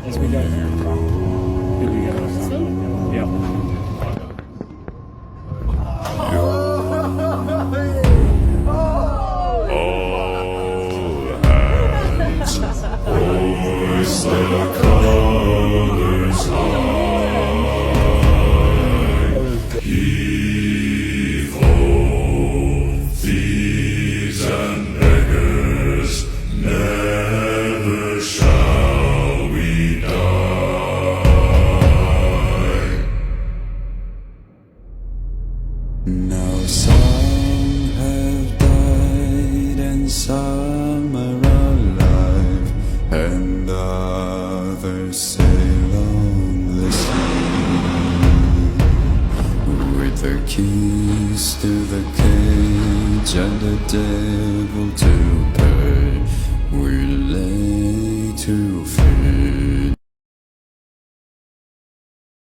As we go. Here we go. Yeah. Hoist the colors high. Heave ho, thieves and beggars, never shall we die. Now some have died and some are alive, and others sail on the sea with the keys to the cage and the devil to pay. We lay to fear.